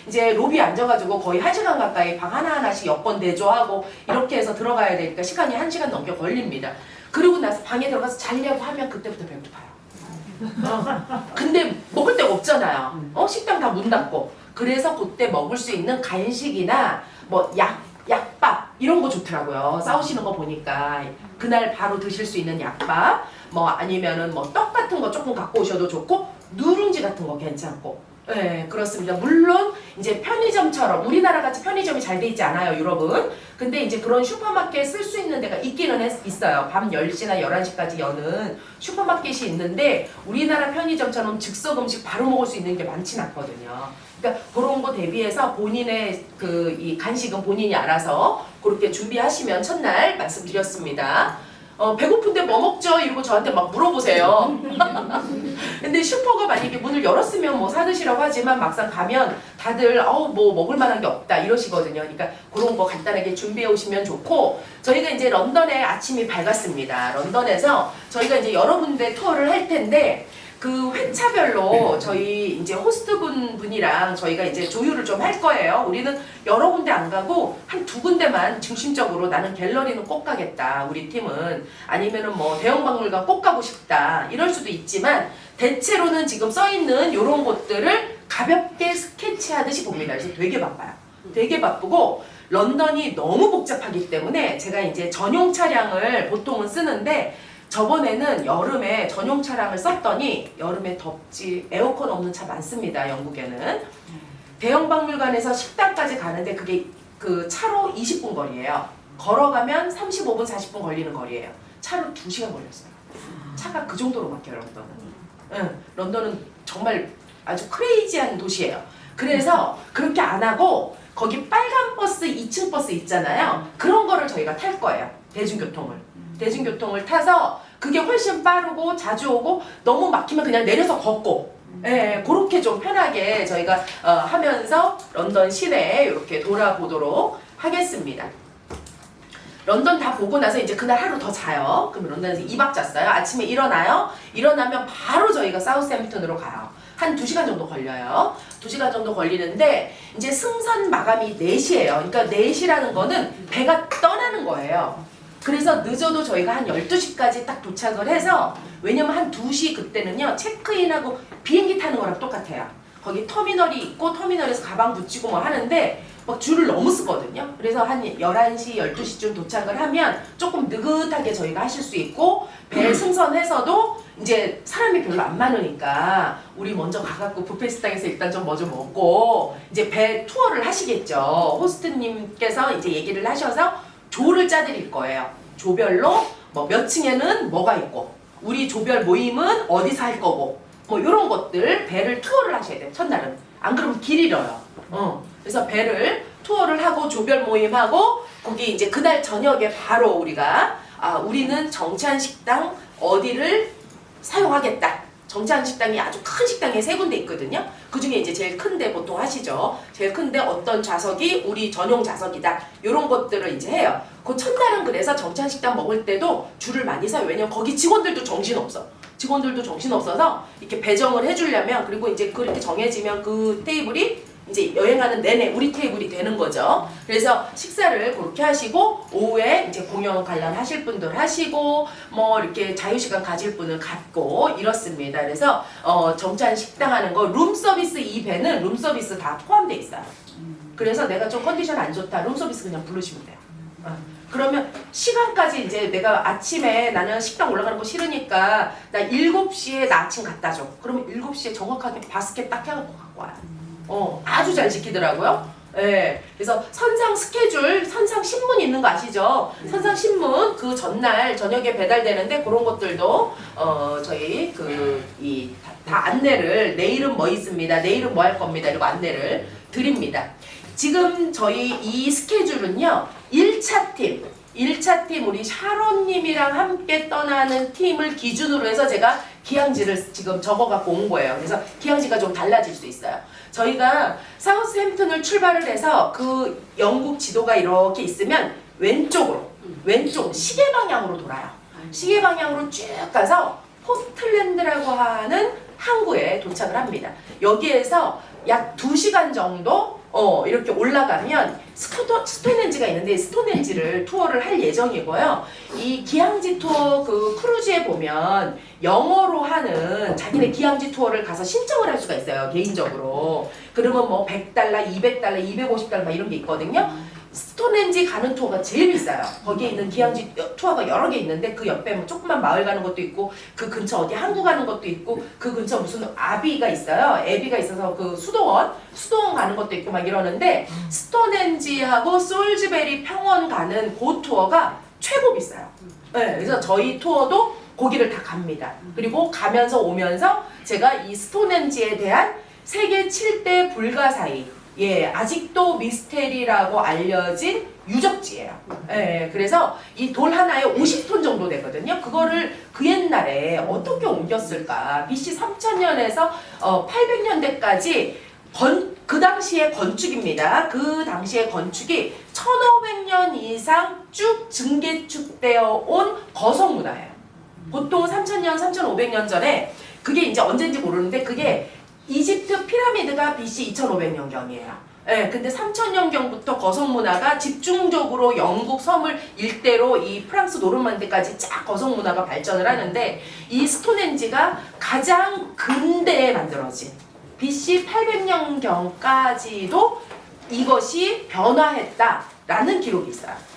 이제 로비 앉아가지고 거의 1시간 가까이 방 하나하나씩 여권 대조하고 이렇게 해서 들어가야 되니까 시간이 1시간 넘게 걸립니다. 그러고 나서 방에 들어가서 자려고 하면 그때부터 배고파요. 근데 먹을 데가 없잖아요. 식당 다 문 닫고. 그래서 그때 먹을 수 있는 간식이나 뭐 약밥 이런 거 좋더라고요. 싸우시는 거 보니까 그날 바로 드실 수 있는 약밥 뭐 아니면은 뭐 떡 같은 거 조금 갖고 오셔도 좋고 누룽지 같은 거 괜찮고. 네, 그렇습니다. 물론 이제 편의점처럼 우리나라 같이 편의점이 잘 돼 있지 않아요, 유럽은. 근데 이제 그런 슈퍼마켓 쓸 수 있는 데가 있기는 있어요. 밤 10시나 11시까지 여는 슈퍼마켓이 있는데 우리나라 편의점처럼 즉석 음식 바로 먹을 수 있는 게 많진 않거든요. 그러니까 그런 거 대비해서 본인의 이 간식은 본인이 알아서 그렇게 준비하시면 첫날 말씀드렸습니다. 배고픈데 뭐 먹죠? 이러고 저한테 막 물어보세요. 근데 슈퍼가 만약에 문을 열었으면 뭐 사드시라고 하지만 막상 가면 다들 뭐 먹을 만한 게 없다 이러시거든요. 그러니까 그런 거 간단하게 준비해 오시면 좋고, 저희가 이제 런던에 아침이 밝았습니다. 런던에서 저희가 이제 여러 군데 투어를 할 텐데 그 회차별로 저희 이제 호스트분이랑 저희가 이제 조율을 좀 할 거예요. 우리는 여러 군데 안 가고 한 2군데만 중심적으로 나는 갤러리는 꼭 가겠다. 우리 팀은 아니면은 뭐 대형박물관 꼭 가고 싶다. 이럴 수도 있지만 대체로는 지금 써 있는 이런 곳들을 가볍게 스케치하듯이 봅니다. 그래서 되게 바빠요. 되게 바쁘고 런던이 너무 복잡하기 때문에 제가 이제 전용 차량을 보통은 쓰는데 저번에는 여름에 전용 차량을 썼더니 여름에 덥지 에어컨 없는 차 많습니다. 영국에는. 대형 박물관에서 식당까지 가는데 그게 그 차로 20분 거리예요. 걸어가면 35분 40분 걸리는 거리예요. 차로 2시간 걸렸어요. 차가 그 정도로 막혀요. 런던은. 응, 런던은 정말 아주 크레이지한 도시예요. 그래서 그렇게 안 하고 거기 빨간 버스 2층 버스 있잖아요. 그런 거를 저희가 탈 거예요. 대중교통을 타서 그게 훨씬 빠르고 자주 오고 너무 막히면 그냥 내려서 걷고 그렇게 좀 편하게 저희가 하면서 런던 시내 이렇게 돌아보도록 하겠습니다. 런던 다 보고 나서 이제 그날 하루 더 자요. 그럼 런던에서 2박 잤어요. 아침에 일어나요. 일어나면 바로 저희가 사우스햄프턴으로 가요. 한 2시간 정도 걸려요. 2시간 정도 걸리는데 이제 승선 마감이 4시예요. 그러니까 4시라는 거는 배가 떠나는 거예요. 그래서 늦어도 저희가 한 12시까지 딱 도착을 해서, 왜냐면 한 2시 그때는요 체크인하고 비행기 타는 거랑 똑같아요. 거기 터미널이 있고 터미널에서 가방 붙이고 뭐 하는데 막 줄을 너무 쓰거든요. 그래서 한 11시, 12시쯤 도착을 하면 조금 느긋하게 저희가 하실 수 있고, 배 승선해서도 이제 사람이 별로 안 많으니까 우리 먼저 가갖고 뷔페 식당에서 일단 좀 뭐 좀 먹고 이제 배 투어를 하시겠죠. 호스트님께서 이제 얘기를 하셔서 조를 짜드릴 거예요. 조별로 뭐 몇 층에는 뭐가 있고 우리 조별 모임은 어디서 할 거고 뭐 이런 것들 배를 투어를 하셔야 돼요. 첫날은. 안 그러면 길 잃어요. 그래서 배를 투어를 하고 조별 모임하고 거기 이제 그날 저녁에 바로 우리가 우리는 정찬 식당 어디를 사용하겠다. 정찬 식당이 아주 큰 식당에 3군데 있거든요. 그 중에 이제 제일 큰데 보통 하시죠. 제일 큰데 어떤 좌석이 우리 전용 좌석이다. 이런 것들을 이제 해요. 그 첫날은 그래서 정찬 식당 먹을 때도 줄을 많이 서요. 왜냐면 거기 직원들도 정신없어. 직원들도 정신없어서 이렇게 배정을 해주려면, 그리고 이제 그렇게 정해지면 그 테이블이 이제 여행하는 내내 우리 테이블이 되는 거죠. 그래서 식사를 그렇게 하시고 오후에 이제 공연 관람하실 분들 하시고 뭐 이렇게 자유시간 가질 분은 갖고 이렇습니다. 그래서 정찬 식당 하는 거 룸서비스, 이 배는 룸서비스 다 포함되어 있어요. 그래서 내가 좀 컨디션 안 좋다, 룸서비스 그냥 부르시면 돼요. 그러면 시간까지 이제 내가 아침에 나는 식당 올라가는 거 싫으니까 나 7시에 나 아침 갖다 줘. 그러면 7시에 정확하게 바스켓 딱 해갖고 갖고 와요. 아주 잘 지키더라고요. 예. 그래서 선상 스케줄, 선상 신문 있는 거 아시죠? 선상 신문 그 전날 저녁에 배달되는데 그런 것들도 저희 다 안내를, 내일은 뭐 있습니다. 내일은 뭐 할 겁니다. 이런 안내를 드립니다. 지금 저희 이 스케줄은요. 1차 팀 우리 샤론님이랑 함께 떠나는 팀을 기준으로 해서 제가 기항지를 지금 적어갖고 온 거예요. 그래서 기항지가 좀 달라질 수 있어요. 저희가 사우스햄프턴을 출발을 해서 그 영국 지도가 이렇게 있으면 왼쪽 시계 방향으로 돌아요. 시계 방향으로 쭉 가서 포틀랜드라고 하는 항구에 도착을 합니다. 여기에서 약 2시간 정도 이렇게 올라가면 스톤헨지가 있는데 스톤헨지를 투어를 할 예정이고요. 이 기항지 투어 그 크루즈에 보면 영어로 하는 자기네 기항지 투어를 가서 신청을 할 수가 있어요. 개인적으로. 그러면 뭐 $100, $200, $250 막 이런 게 있거든요. 스톤헨지 가는 투어가 제일 비싸요. 거기에 있는 기항지 투어가 여러 개 있는데 그 옆에 뭐 조그만 마을 가는 것도 있고 그 근처 어디 항구 가는 것도 있고 그 근처 무슨 아비가 있어요. 애비가 있어서 그 수도원 가는 것도 있고 막 이러는데 스톤헨지하고 솔즈베리 평원 가는 그 투어가 최고 비싸요. 네, 그래서 저희 투어도 거기를 다 갑니다. 그리고 가면서 오면서 제가 이 스톤헨지에 대한 세계 7대 불가사의 아직도 미스테리라고 알려진 유적지예요. 그래서 이 돌 하나에 50톤 정도 되거든요. 그거를 그 옛날에 어떻게 옮겼을까? BC 3000년에서 800년대까지 그 당시의 건축입니다. 그 당시의 건축이 1500년 이상 쭉 증개축되어 온 거성문화예요. 보통 3000년, 3500년 전에 그게 이제 언제인지 모르는데 그게 이집트 피라미드가 BC 2500년경이에요. 근데 3000년경부터 거성문화가 집중적으로 영국 서물 일대로 이 프랑스 노르만디까지 쫙 거성문화가 발전을 하는데 이 스톤헨지가 가장 근대에 만들어진 BC 800년경까지도 이것이 변화했다라는 기록이 있어요.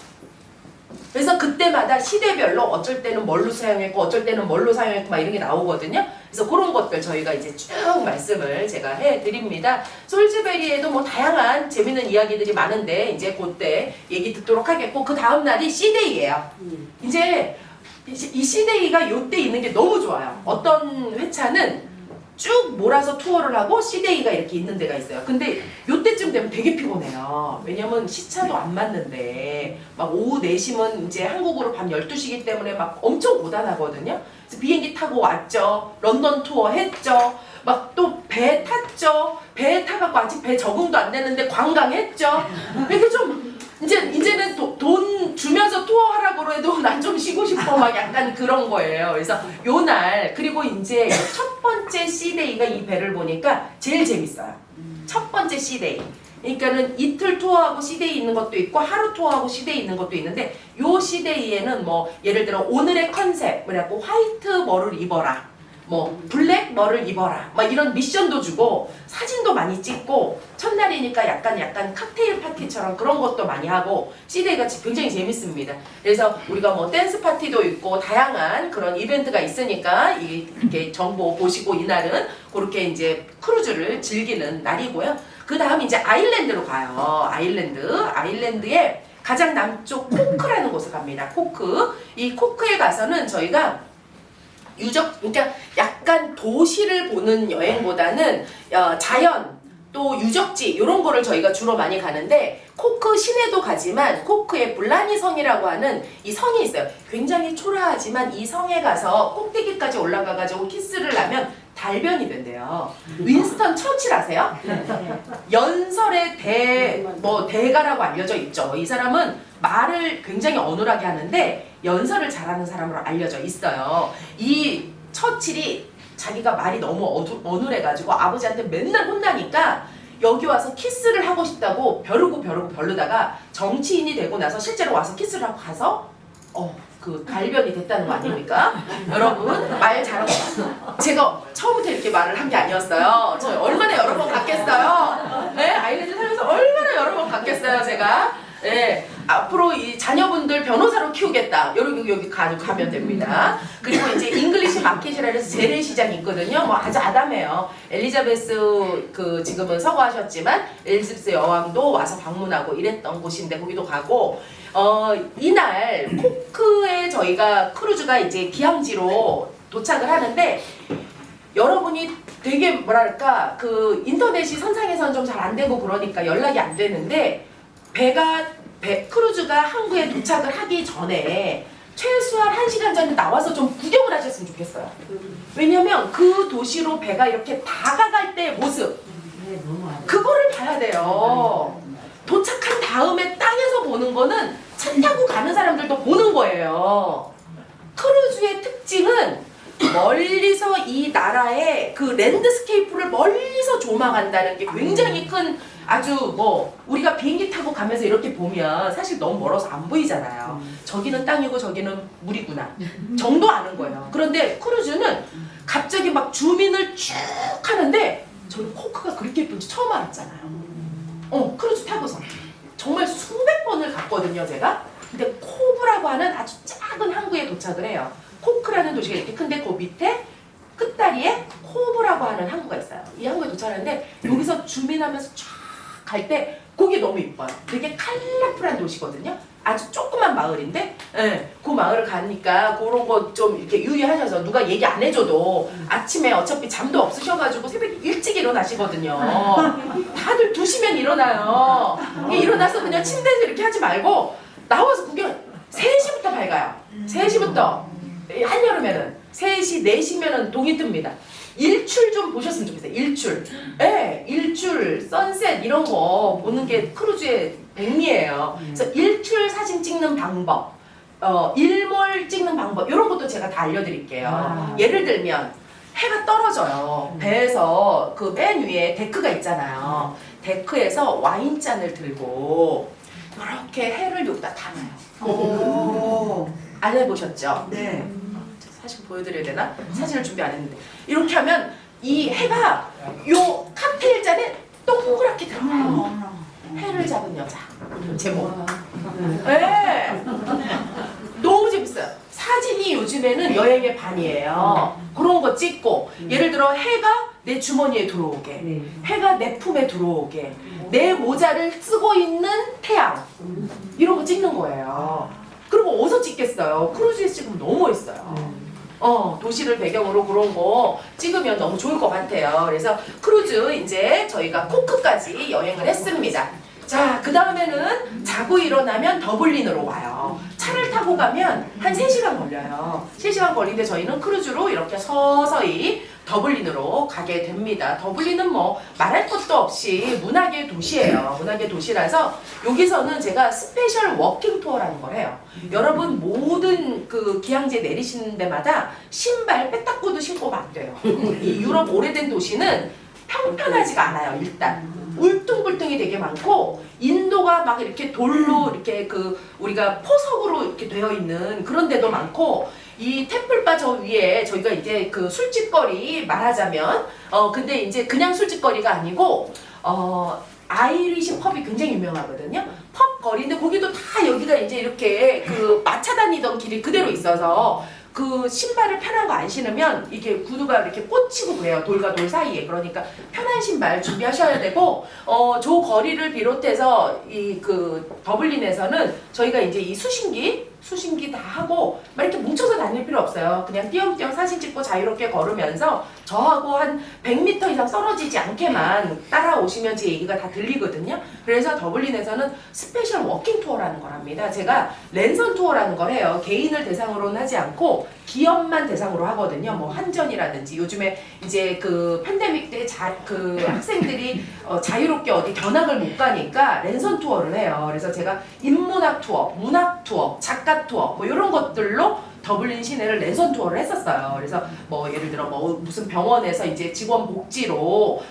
그래서 그때마다 시대별로 어쩔 때는 뭘로 사용했고 어쩔 때는 뭘로 사용했고 막 이런 게 나오거든요. 그래서 그런 것들 저희가 이제 쭉 말씀을 제가 해드립니다. 솔즈베리에도 뭐 다양한 재밌는 이야기들이 많은데 이제 그때 얘기 듣도록 하겠고 그 다음 날이 C-데이예요. 이제 이 C-데이가 요때 있는 게 너무 좋아요. 어떤 회차는 쭉 몰아서 투어를 하고 C-데이가 이렇게 있는 데가 있어요. 근데 요때쯤 되면 되게 피곤해요. 왜냐면 시차도 안 맞는데 막 오후 4시면 이제 한국으로 밤 12시기 때문에 막 엄청 고단하거든요. 그래서 비행기 타고 왔죠. 런던 투어 했죠. 막 또 배 탔죠. 배 타갖고 아직 배 적응도 안 되는데 관광했죠. 이렇게 좀 이제는 돈 주면서 투어하라고 해도 난 좀 쉬고 싶어 막 약간 그런 거예요. 그래서 요 날 그리고 이제 첫 번째 C-데이가 이 배를 보니까 제일 재밌어요. 첫 번째 C-데이. 그러니까는 이틀 투어하고 C-데이 있는 것도 있고 하루 투어하고 C-데이 있는 것도 있는데 요 C-데이에는 뭐 예를 들어 오늘의 컨셉 뭐라고 화이트 뭐를 입어라. 뭐 블랙 뭐를 입어라 막 이런 미션도 주고 사진도 많이 찍고 첫날이니까 약간 칵테일 파티처럼 그런 것도 많이 하고 C-데이가 굉장히 재밌습니다. 그래서 우리가 뭐 댄스 파티도 있고 다양한 그런 이벤트가 있으니까 이렇게 정보 보시고 이날은 그렇게 이제 크루즈를 즐기는 날이고요. 그 다음 이제 아일랜드로 가요. 아일랜드에 가장 남쪽 코크라는 곳에 갑니다. 코크. 이 코크에 가서는 저희가 그러니까 약간 도시를 보는 여행보다는 자연 또 유적지 이런 거를 저희가 주로 많이 가는데 코크 시내도 가지만 코크에 블라니 성이라고 하는 이 성이 있어요. 굉장히 초라하지만 이 성에 가서 꼭대기까지 올라가가지고 키스를 하면 달변이 된대요. 윈스턴 처칠 아세요? 연설의 대가라고 알려져 있죠. 이 사람은 말을 굉장히 어눌하게 하는데 연설을 잘하는 사람으로 알려져 있어요. 이 처칠이 자기가 말이 너무 어눌해가지고 아버지한테 맨날 혼나니까 여기 와서 키스를 하고 싶다고 벼르다가 정치인이 되고 나서 실제로 와서 키스를 하고 가서 그 달변이 됐다는 거 아닙니까? 여러분 말 잘하고 제가 처음부터 이렇게 말을 한 게 아니었어요. 저 얼마나 여러 번 갔겠어요. 네? 아일랜드 살면서 얼마나 여러 번 갔겠어요 제가. 네, 앞으로 이 자녀분들 변호사로 키우겠다. 여기 가면 됩니다. 그리고 이제 잉글리시 마켓이라 해서 재래시장이 있거든요. 뭐 아주 아담해요. 엘리자베스 지금은 서거하셨지만 엘리자베스 여왕도 와서 방문하고 이랬던 곳인데 거기도 가고 이날 코크에 저희가 크루즈가 이제 기항지로 도착을 하는데 여러분이 되게 뭐랄까 인터넷이 선상에서는 좀 잘 안 되고 그러니까 연락이 안 되는데 크루즈가 항구에 도착을 하기 전에 최소한 1시간 전에 나와서 좀 구경을 하셨으면 좋겠어요. 왜냐면 그 도시로 배가 이렇게 다가갈 때의 모습 그거를 봐야 돼요. 도착한 다음에 땅에서 보는 거는 차 타고 가는 사람들도 보는 거예요. 크루즈의 특징은 멀리서 이 나라의 그 랜드스케이프를 멀리서 조망한다는 게 굉장히 큰 아주 뭐 우리가 비행기 타고 가면서 이렇게 보면 사실 너무 멀어서 안 보이잖아요. 저기는 땅이고 저기는 물이구나 정도 아는 거예요. 그런데 크루즈는 갑자기 막 줌인을 쭉 하는데 저는 코크가 그렇게 예쁜지 처음 알았잖아요. 크루즈 타고서 정말 수백 번을 갔거든요 제가. 근데 코브라고 하는 아주 작은 항구에 도착을 해요. 코크라는 도시가 이렇게 큰데 그 밑에 끝다리에 코브라고 하는 항구가 있어요. 이 항구에 도착하는데 여기서 줌인하면서 쫙 갈 때 거기 너무 이뻐요. 되게 컬러풀한 도시거든요. 아주 조그만 마을인데 그 마을을 가니까 그런 거 좀 이렇게 유의하셔서 누가 얘기 안 해줘도 아침에 어차피 잠도 없으셔가지고 새벽에 일찍 일어나시거든요. 다들 2시면 일어나요. 일어나서 그냥 침대에서 이렇게 하지 말고 나와서 구경 3시부터 밝아요. 3시부터 한여름에는 3시, 4시면은 동이 뜹니다. 일출 좀 보셨으면 좋겠어요. 일출. 네, 일출, 선셋 이런 거 보는 게 크루즈의 백미예요. 그래서 일출 사진 찍는 방법, 일몰 찍는 방법 이런 것도 제가 다 알려드릴게요. 예를 들면 해가 떨어져요. 배에서 그 맨 위에 데크가 있잖아요. 데크에서 와인잔을 들고 이렇게 해를 여기다 담아요. 안 해보셨죠? 네. 사진 보여드려야 되나? 사진을 준비 안 했는데 이렇게 하면 이 해가 요 칵테일 잔에 동그랗게 들어가요. 해를 잡은 여자 제목. 네. 너무 재밌어요. 사진이 요즘에는 여행의 반이에요. 그런 거 찍고 예를 들어 해가 내 주머니에 들어오게, 해가 내 품에 들어오게, 내 모자를 쓰고 있는 태양 이런 거 찍는 거예요. 그리고 어디서 찍겠어요? 크루즈에서 찍으면 너무 멋있어요. 도시를 배경으로 그런 거 찍으면 너무 좋을 것 같아요. 그래서 크루즈 이제 저희가 코크까지 여행을 했습니다. 자, 그 다음에는 자고 일어나면 더블린으로 와요. 차를 타고 가면 한 3시간 걸려요. 3시간 걸리는데 저희는 크루즈로 이렇게 서서히 더블린으로 가게 됩니다. 더블린은 뭐 말할 것도 없이 문학의 도시예요. 문학의 도시라서 여기서는 제가 스페셜 워킹 투어라는 걸 해요. 여러분 모든 그 기항제 내리시는 데마다 신발 빼딱구도 신고 막 돼요. 이 유럽 오래된 도시는 평평하지가 않아요. 일단 울퉁불퉁이 되게 많고 인도가 막 이렇게 돌로 이렇게 그 우리가 포석으로 이렇게 되어 있는 그런 데도 많고 이 템플바 저 위에 저희가 이제 그 술집거리 말하자면 근데 이제 그냥 술집거리가 아니고 아이리시 펍이 굉장히 유명하거든요. 펍 거리인데 거기도 다 여기가 이제 이렇게 그 마차 다니던 길이 그대로 있어서 그 신발을 편한 거 안 신으면 이게 구두가 이렇게 꽂히고 그래요. 돌과 돌 사이에. 그러니까 편한 신발 준비하셔야 되고 저 거리를 비롯해서 이 그 더블린에서는 저희가 이제 이 수신기 다 하고 막 이렇게 뭉쳐서 다닐 필요 없어요. 그냥 띄엄띄엄 사진 찍고 자유롭게 걸으면서 저하고 한 100m 이상 떨어지지 않게만 따라오시면 제 얘기가 다 들리거든요. 그래서 더블린에서는 스페셜 워킹 투어라는 걸 합니다. 제가 랜선 투어라는 걸 해요. 개인을 대상으로는 하지 않고 기업만 대상으로 하거든요. 뭐 한전이라든지 요즘에 이제 그 팬데믹 때 그 학생들이 자유롭게 어디 견학을 못 가니까 랜선 투어를 해요. 그래서 제가 인문학 투어, 문학 투어, 작가 투어 뭐 이런 것들로 더블린 시내를 랜선 투어를 했었어요. 그래서 뭐 예를 들어 뭐 무슨 병원에서 이제 직원 복지로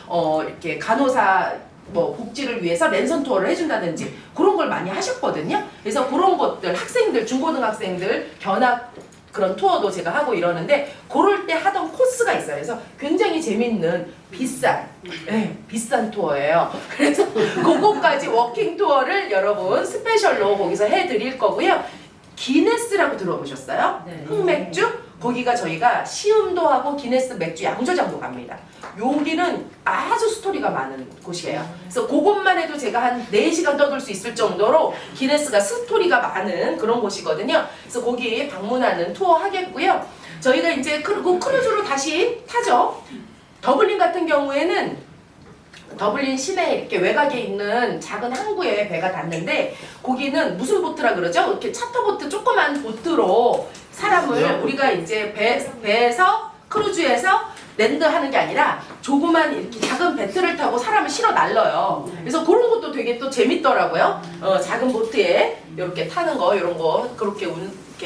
이렇게 간호사 뭐 복지를 위해서 랜선 투어를 해준다든지 그런 걸 많이 하셨거든요. 그래서 그런 것들 학생들 중고등학생들 견학 그런 투어도 제가 하고 이러는데 그럴 때 하던 코스가 있어요. 그래서 굉장히 재밌는 비싼 투어예요. 그래서 그거까지 워킹 투어를 여러분 스페셜로 거기서 해드릴 거고요. 기네스라고 들어보셨어요? 네. 흑맥주? 거기가 저희가 시음도 하고 기네스 맥주 양조장도 갑니다. 여기는 아주 스토리가 많은 곳이에요. 그래서 그것만 해도 제가 한 4시간 떠들 수 있을 정도로 기네스가 스토리가 많은 그런 곳이거든요. 그래서 거기 방문하는 투어 하겠고요. 저희가 이제 크루즈로 다시 타죠. 더블린 같은 경우에는 더블린 시내 이렇게 외곽에 있는 작은 항구에 배가 닿는데 거기는 무슨 보트라 그러죠? 이렇게 차터보트 조그만 보트로 사람을 우리가 이제 배에서 크루즈에서 랜드하는 게 아니라 조그만 이렇게 작은 배트를 타고 사람을 실어 날려요. 그래서 그런 것도 되게 또 재밌더라고요. 작은 보트에 이렇게 타는 거 이런 거 그렇게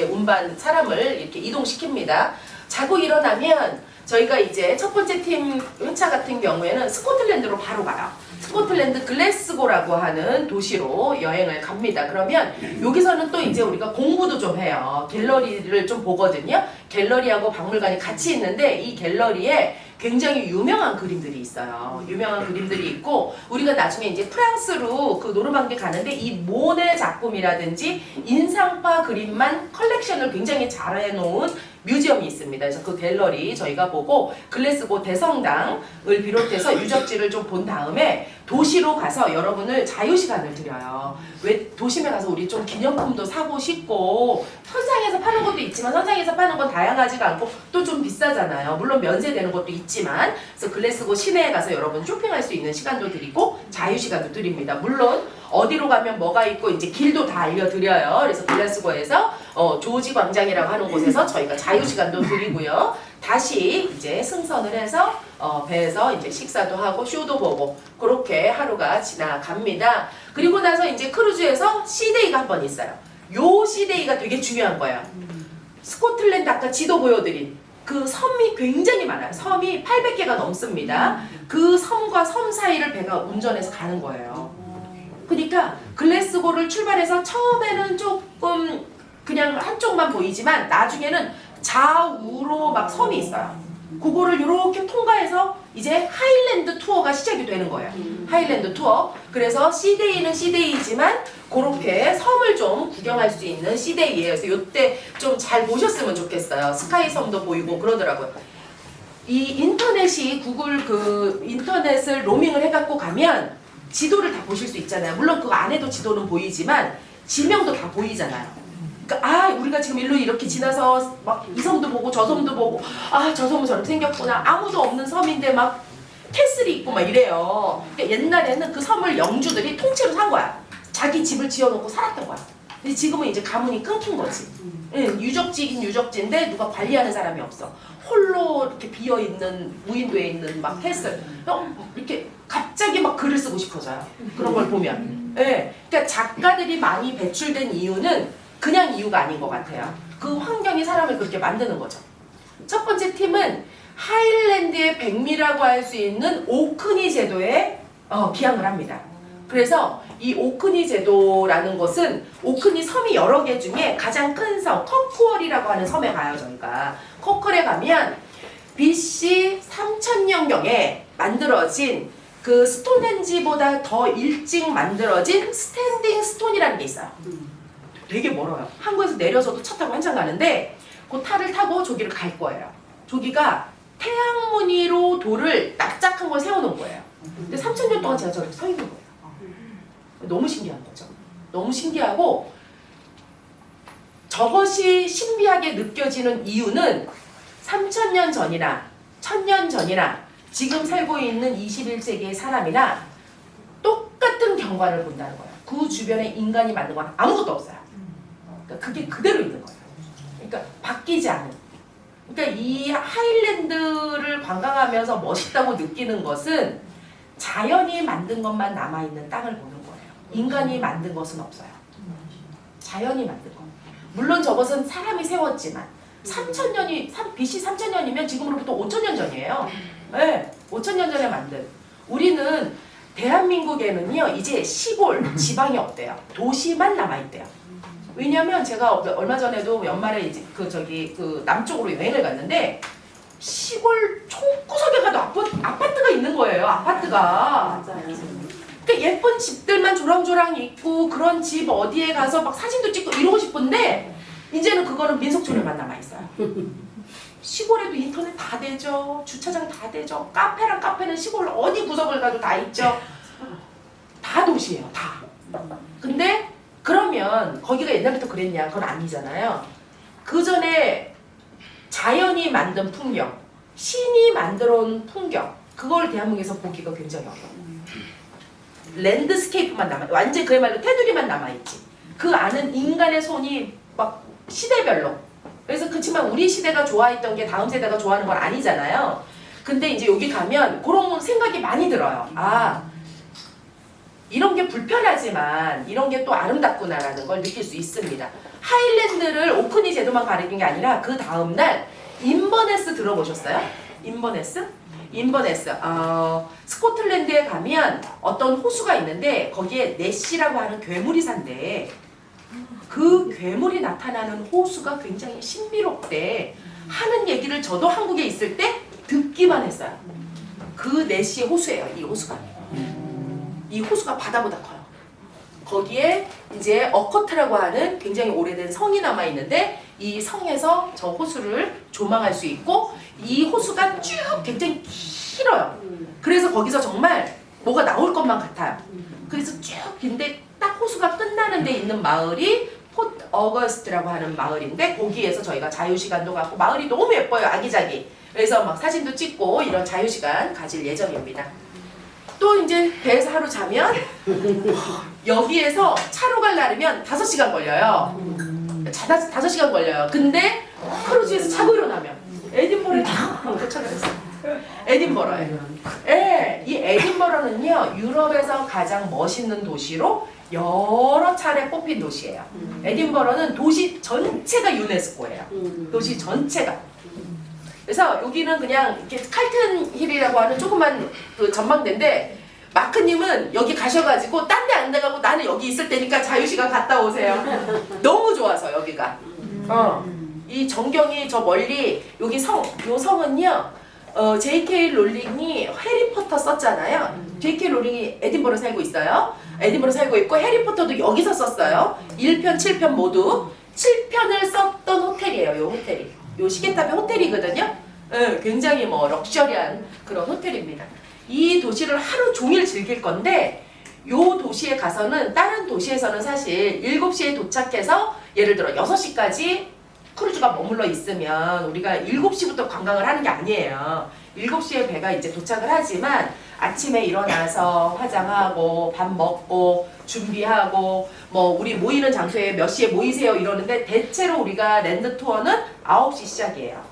운반 사람을 이렇게 이동시킵니다. 자고 일어나면 저희가 이제 첫 번째 팀 회차 같은 경우에는 스코틀랜드로 바로 가요. 스코틀랜드 글래스고라고 하는 도시로 여행을 갑니다. 그러면 여기서는 또 이제 우리가 공부도 좀 해요. 갤러리를 좀 보거든요. 갤러리하고 박물관이 같이 있는데 이 갤러리에 굉장히 유명한 그림들이 있어요. 유명한 그림들이 있고 우리가 나중에 이제 프랑스로 그 노르망디 가는데 이 모네 작품이라든지 인상파 그림만 컬렉션을 굉장히 잘 해놓은 뮤지엄이 있습니다. 그래서 그 갤러리 저희가 보고 글래스고 대성당을 비롯해서 유적지를 좀 본 다음에 도시로 가서 여러분을 자유시간을 드려요. 왜 도심에 가서 우리 좀 기념품도 사고 싶고 선상에서 파는 것도 있지만 선상에서 파는 건 다양하지가 않고 또 좀 비싸잖아요. 물론 면세되는 것도 있지만 그래서 글래스고 시내에 가서 여러분 쇼핑할 수 있는 시간도 드리고 자유시간도 드립니다. 물론 어디로 가면 뭐가 있고 이제 길도 다 알려드려요. 그래서 글래스고에서 조지 광장이라고 하는 곳에서 저희가 자유시간도 드리고요. 다시 이제 승선을 해서 배에서 이제 식사도 하고 쇼도 보고 그렇게 하루가 지나갑니다. 그리고 나서 이제 크루즈에서 시데이가 한 번 있어요. 요 시데이가 되게 중요한 거예요. 스코틀랜드 아까 지도 보여드린 그 섬이 굉장히 많아요. 섬이 800개가 넘습니다. 그 섬과 섬 사이를 배가 운전해서 가는 거예요. 그러니까 글래스고를 출발해서 처음에는 조금 그냥 한쪽만 보이지만 나중에는 좌우로 막 섬이 있어요. 그거를 이렇게 통과해서 이제 하일랜드 투어가 시작이 되는 거예요. 하일랜드 투어. 그래서 시데이는 시데이지만 그렇게 섬을 좀 구경할 수 있는 시데이예요. 그래서 이때 좀 잘 보셨으면 좋겠어요. 스카이 섬도 보이고 그러더라고요. 이 인터넷이 구글 그 인터넷을 로밍을 해갖고 가면 지도를 다 보실 수 있잖아요. 물론 그 안에도 지도는 보이지만 지명도 다 보이잖아요. 그러니까 우리가 지금 일로 이렇게 지나서 막 이 섬도 보고 저 섬도 보고 저 섬은 저렇게 생겼구나. 아무도 없는 섬인데 막 캐슬이 있고 막 이래요. 그러니까 옛날에는 그 섬을 영주들이 통째로 산 거야. 자기 집을 지어놓고 살았던 거야. 근데 지금은 이제 가문이 끊긴 거지. 유적지긴 유적지인데 누가 관리하는 사람이 없어. 홀로 이렇게 비어있는 무인도에 있는 막 캐슬. 이렇게 갑자기 막 글을 쓰고 싶어져요. 그런 걸 보면. 그러니까 작가들이 많이 배출된 이유는 그냥 이유가 아닌 것 같아요. 그 환경이 사람을 그렇게 만드는 거죠. 첫 번째 팀은 하일랜드의 백미라고 할 수 있는 오크니 제도에 기항을 합니다. 그래서 이 오크니 제도라는 것은 오크니 섬이 여러 개 중에 가장 큰 섬, 커크월이라고 하는 섬에 가요, 저희가. 커크월에 가면 BC 3000년경에 만들어진 그 스톤헨지보다 더 일찍 만들어진 스탠딩 스톤이라는 게 있어요. 되게 멀어요. 한국에서 내려서도 차 타고 한참 가는데 그 탈을 타고 저기를 갈 거예요. 저기가 태양무늬로 돌을 납작한 걸 세워놓은 거예요. 근데 3000년 동안 제가 저렇게 서 있는 거예요. 너무 신기한 거죠. 너무 신기하고 저것이 신비하게 느껴지는 이유는 3000년 전이나 1000년 전이나 지금 살고 있는 21세기의 사람이나 똑같은 경관을 본다는 거예요. 그 주변에 인간이 만든 건 아무것도 없어요. 그러니까 그게 그대로 있는 거예요. 그러니까 바뀌지 않은. 그러니까 이 하일랜드를 관광하면서 멋있다고 느끼는 것은 자연이 만든 것만 남아있는 땅을 보는 거예요. 인간이 만든 것은 없어요. 자연이 만든 거. 물론 저것은 사람이 세웠지만 3000년이 BC 3000년이면 지금으로부터 5000년 전이에요. 네, 5000년 전에 만든. 우리는 대한민국에는요 이제 시골, 지방이 없대요. 도시만 남아있대요. 왜냐면 제가 얼마 전에도 연말에 이제 그 남쪽으로 여행을 갔는데 시골 총구석에 가도 아파트가 있는 거예요. 아파트가. 맞아요. 그러니까 예쁜 집들만 조랑조랑 있고 그런 집 어디에 가서 막 사진도 찍고 이러고 싶은데 이제는 그거는 민속촌에만 남아있어요. 시골에도 인터넷 다 되죠. 주차장 다 되죠. 카페는 시골 어디 구석을 가도 다 있죠. 다 도시예요. 다. 근데 그러면 거기가 옛날부터 그랬냐? 그건 아니잖아요. 그 전에 자연이 만든 풍경, 신이 만들어 온 풍경, 그걸 대한민국에서 보기가 굉장히 어려워요. 랜드스케이프만 완전 그야말로 테두리만 남아있지. 그 안은 인간의 손이 막 시대별로. 그래서 그렇지만 우리 시대가 좋아했던 게 다음 세대가 좋아하는 건 아니잖아요. 근데 이제 여기 가면 그런 생각이 많이 들어요. 이런 게 불편하지만 이런 게 또 아름답구나라는 걸 느낄 수 있습니다. 하일랜드를 오크니 제도만 가리킨 게 아니라 그 다음날 인버네스 들어보셨어요? 인버네스. 스코틀랜드에 가면 어떤 호수가 있는데 거기에 내시라고 하는 괴물이 산대. 그 괴물이 나타나는 호수가 굉장히 신비롭대 하는 얘기를 저도 한국에 있을 때 듣기만 했어요. 그 내시 호수예요. 이 호수가. 이 호수가 바다보다 커요. 거기에 이제 어커트라고 하는 굉장히 오래된 성이 남아 있는데 이 성에서 저 호수를 조망할 수 있고 이 호수가 쭉 굉장히 길어요. 그래서 거기서 정말 뭐가 나올 것만 같아요. 그래서 쭉 긴데 딱 호수가 끝나는 데 있는 마을이 포트 어거스트라고 하는 마을인데 거기에서 저희가 자유시간도 갖고 마을이 너무 예뻐요. 아기자기. 그래서 막 사진도 찍고 이런 자유시간 가질 예정입니다. 또 이제 배에서 하루 자면 여기에서 차로 가려면 5시간 걸려요. 5시간 걸려요. 근데 크루즈에서 자고 일어나면 에딘버러에 다 도착을 했어요. 에딘버러에. 예, 이 에딘버러는요 유럽에서 가장 멋있는 도시로 여러 차례 뽑힌 도시예요. 에딘버러는 도시 전체가 유네스코예요. 도시 전체가. 그래서 여기는 그냥 이렇게 칼튼 힐이라고 하는 조그만 그 전망대인데 마크님은 여기 가셔가지고 딴 데 안 나가고 나는 여기 있을 테니까 자유시간 갔다 오세요. 너무 좋아서 여기가. 이 전경이 저 멀리 여기 요 성은요. J.K. 롤링이 해리포터 썼잖아요. J.K. 롤링이 에딘버러 살고 있어요. 에딘버러 살고 있고 해리포터도 여기서 썼어요. 1편, 7편 모두 7편을 썼던 호텔이에요. 요 호텔이. 요 시계탑의 호텔이거든요. 굉장히 뭐 럭셔리한 그런 호텔입니다. 이 도시를 하루 종일 즐길 건데 요 도시에 가서는 다른 도시에서는 사실 7시에 도착해서 예를 들어 6시까지 크루즈가 머물러 있으면 우리가 7시부터 관광을 하는 게 아니에요. 7시에 배가 이제 도착을 하지만 아침에 일어나서 화장하고 밥 먹고 준비하고 뭐 우리 모이는 장소에 몇 시에 모이세요 이러는데 대체로 우리가 랜드 투어는 9시 시작이에요.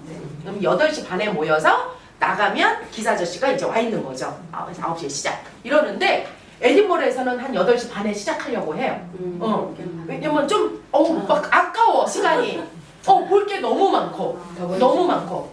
그럼 8시 반에 모여서 나가면 기사 아저씨가 이제 와 있는 거죠. 9시에 시작. 이러는데 에딘버러에서는 한 8시 반에 시작하려고 해요. 왜냐면 좀 막 아까워 시간이. 볼 게 너무 많고 너무 많고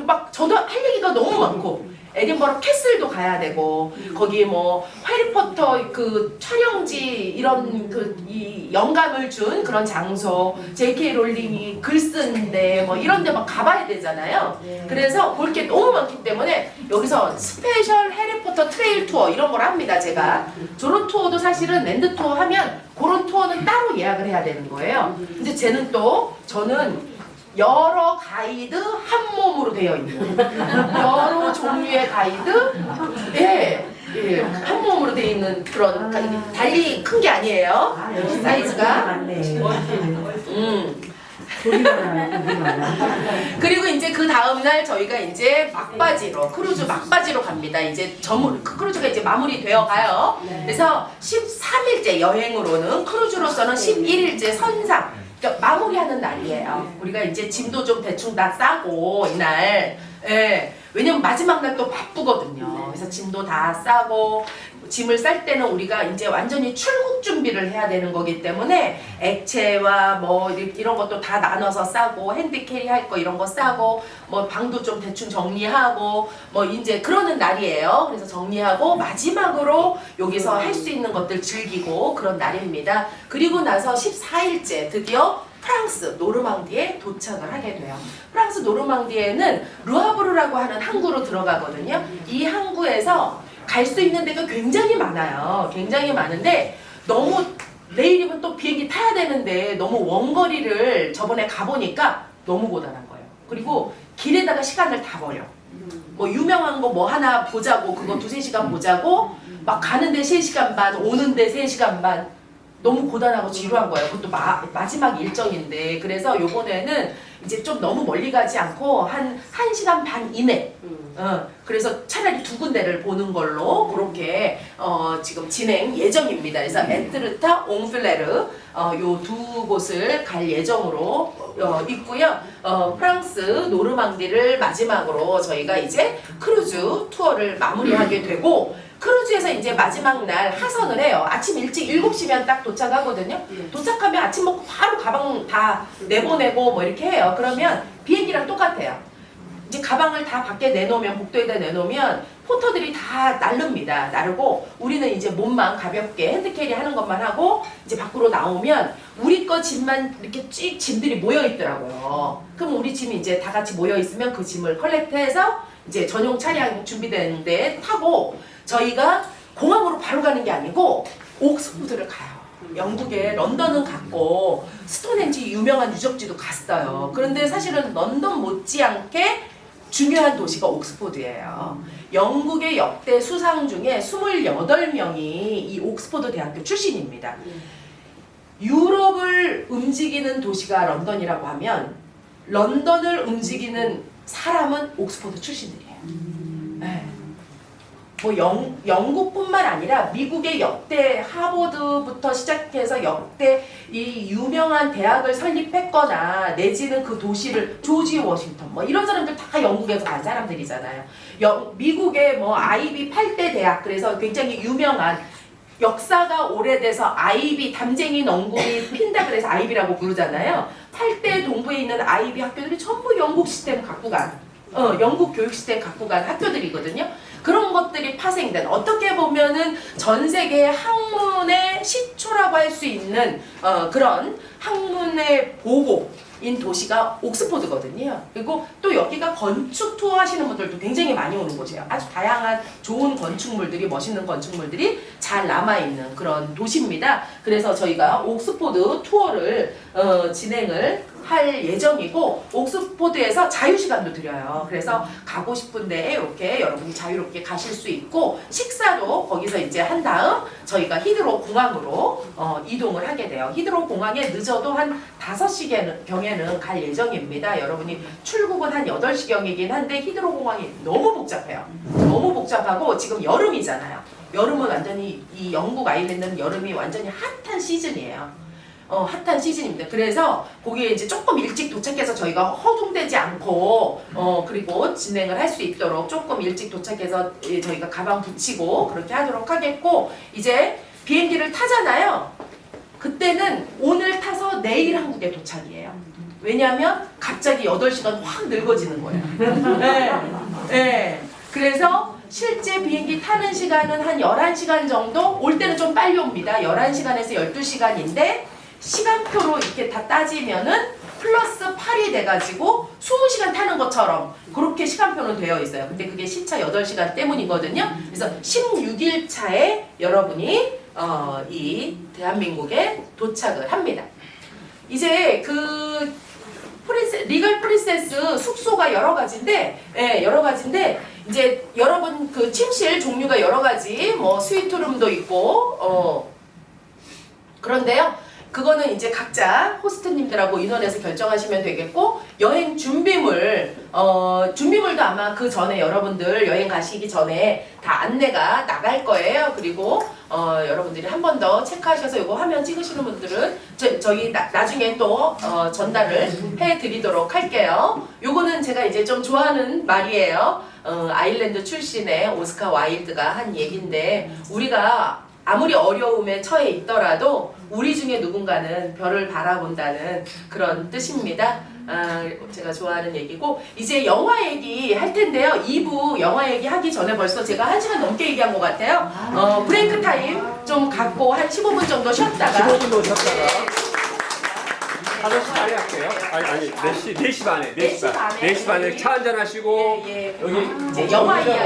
막 저도 할 얘기가 너무 많고 에딘버러 캐슬도 가야 되고 거기 뭐 해리포터 그 촬영지 이런 그 이 영감을 준 그런 장소 J.K. 롤링이 글 쓴데 뭐 이런 데 막 가봐야 되잖아요. 그래서 볼 게 너무 많기 때문에 여기서 스페셜 해리포터 트레일 투어 이런 걸 합니다. 제가 저런 투어도 사실은 랜드 투어 하면 그런 투어는 따로 예약을 해야 되는 거예요. 근데 저는 여러 가이드 한 몸으로 되어 있는 여러 종류의 가이드 한 몸으로 되어 있는 그런 달리 큰 게 아니에요. 사이즈가 그리고 이제 그 다음날 저희가 이제 막바지로 크루즈 막바지로 갑니다. 이제 크루즈가 이제 마무리되어 가요. 그래서 13일째 여행으로는 크루즈로서는 11일째 선상 마무리하는 날이에요. 우리가 이제 짐도 좀 대충 다 싸고 이날 왜냐면 마지막 날 또 바쁘거든요. 그래서 짐도 다 싸고 짐을 쌀 때는 우리가 이제 완전히 출국 준비를 해야 되는 거기 때문에 액체와 뭐 이런 것도 다 나눠서 싸고 핸드캐리 할 거 이런 거 싸고 뭐 방도 좀 대충 정리하고 뭐 이제 그러는 날이에요. 그래서 정리하고 마지막으로 여기서 할 수 있는 것들 즐기고 그런 날입니다. 그리고 나서 14일째 드디어 프랑스 노르망디에 도착을 하게 돼요. 프랑스 노르망디에는 르하브르라고 하는 항구로 들어가거든요. 이 항구에서 갈 수 있는 데가 굉장히 많아요. 굉장히 많은데 너무 내일이면 또 비행기 타야 되는데 너무 원거리를 저번에 가보니까 너무 고단한 거예요. 그리고 길에다가 시간을 다 버려. 뭐 유명한 거 뭐 하나 보자고 그거 2-3시간 보자고 막 가는데 3시간 반 오는데 3시간 반 너무 고단하고 지루한 거예요. 그것도 마지막 일정인데 그래서 요번에는 이제 좀 너무 멀리 가지 않고 한 1시간 반 이내 그래서 차라리 2군데를 보는 걸로 그렇게 지금 진행 예정입니다. 그래서 에트르타, 옹플레르 요 2곳을 갈 예정으로 있고요. 프랑스 노르망디를 마지막으로 저희가 이제 크루즈 투어를 마무리하게 되고 크루즈에서 이제 마지막 날 하선을 해요. 아침 일찍 7시면 딱 도착하거든요. 도착하면 아침 먹고 바로 가방 다 내보내고 뭐 이렇게 해요. 그러면 비행기랑 똑같아요. 이제 가방을 다 밖에 내놓으면 복도에다 내놓으면 포터들이 다 나릅니다. 나르고 우리는 이제 몸만 가볍게 핸드캐리 하는 것만 하고 이제 밖으로 나오면 우리 거 짐만 이렇게 쭉 짐들이 모여 있더라고요. 그럼 우리 짐이 이제 다 같이 모여 있으면 그 짐을 컬렉트해서 이제 전용 차량 준비된 데 타고 저희가 공항으로 바로 가는 게 아니고 옥스포드를 가요. 영국의 런던은 갔고 스톤헨지 유명한 유적지도 갔어요. 그런데 사실은 런던 못지않게 중요한 도시가 옥스포드예요. 영국의 역대 수상 중에 28명이 이 옥스포드 대학교 출신입니다. 유럽을 움직이는 도시가 런던이라고 하면 런던을 움직이는 사람은 옥스포드 출신들이에요. 네. 뭐 영국뿐만 아니라 미국의 역대 하버드부터 시작해서 역대 이 유명한 대학을 설립했거나 내지는 그 도시를 조지 워싱턴 뭐 이런 사람들 다 영국에서 간 사람들이잖아요. 미국의 뭐 아이비 8대 대학 그래서 굉장히 유명한 역사가 오래돼서 아이비 담쟁이 농구이 핀다 그래서 아이비라고 부르잖아요. 8대 동부에 있는 아이비 학교들이 전부 영국 시스템 갖고 간 영국 교육 시스템 갖고 간 학교들이거든요. 그런 것들이 파생된 어떻게 보면은 전 세계 학문의 시초라고 할 수 있는 그런 학문의 보고인 도시가 옥스포드거든요. 그리고 또 여기가 건축 투어 하시는 분들도 굉장히 많이 오는 곳이에요. 아주 다양한 좋은 건축물들이 멋있는 건축물들이 잘 남아있는 그런 도시입니다. 그래서 저희가 옥스포드 투어를 진행을 할 예정이고 옥스포드에서 자유시간도 드려요. 그래서 가고 싶은데 이렇게 여러분이 자유롭게 가실 수 있고 식사도 거기서 이제 한 다음 저희가 히드로 공항으로 이동을 하게 돼요. 히드로 공항에 늦어도 한 5시경에는 갈 예정입니다. 여러분이 출국은 한 8시경이긴 한데 히드로 공항이 너무 복잡해요. 너무 복잡하고 지금 여름이잖아요. 여름은 완전히 이 영국 아일랜드는 여름이 완전히 핫한 시즌이에요. 핫한 시즌입니다. 그래서 거기에 이제 조금 일찍 도착해서 저희가 허둥대지 않고 그리고 진행을 할 수 있도록 조금 일찍 도착해서 저희가 가방 붙이고 그렇게 하도록 하겠고 이제 비행기를 타잖아요. 그때는 오늘 타서 내일 한국에 도착이에요. 왜냐하면 갑자기 8시간 확 늙어지는 거예요. 네. 네. 그래서 실제 비행기 타는 시간은 한 11시간 정도? 올 때는 좀 빨리 옵니다. 11시간에서 12시간인데 시간표로 이렇게 다 따지면은 플러스 8이 돼가지고 20시간 타는 것처럼 그렇게 시간표는 되어 있어요. 근데 그게 시차 8시간 때문이거든요. 그래서 16일 차에 여러분이 이 대한민국에 도착을 합니다. 이제 그 리걸 프린세스 숙소가 여러 가지인데, 이제 여러분 그 침실 종류가 여러 가지, 뭐 스위트룸도 있고, 그런데요. 그거는 이제 각자 호스트님들하고 인원해서 결정하시면 되겠고 여행 준비물도 아마 그 전에 여러분들 여행 가시기 전에 다 안내가 나갈 거예요. 그리고 여러분들이 한 번 더 체크하셔서 이거 화면 찍으시는 분들은 저희 나중에 또 전달을 해드리도록 할게요. 요거는 제가 이제 좀 좋아하는 말이에요. 아일랜드 출신의 오스카 와일드가 한 얘기인데 우리가 아무리 어려움에 처해 있더라도 우리 중에 누군가는 별을 바라본다는 그런 뜻입니다. 제가 좋아하는 얘기고 이제 영화 얘기 할 텐데요. 2부 영화 얘기 하기 전에 벌써 제가 1시간 넘게 얘기한 것 같아요. 브레이크 타임 좀 갖고 한 15분 정도 쉬었다가 15분 쉬었다가 5시 반에 할게요. 아니 4시 반에 4시 반에 차 한잔 하시고 예. 여기 이제 영화 이야기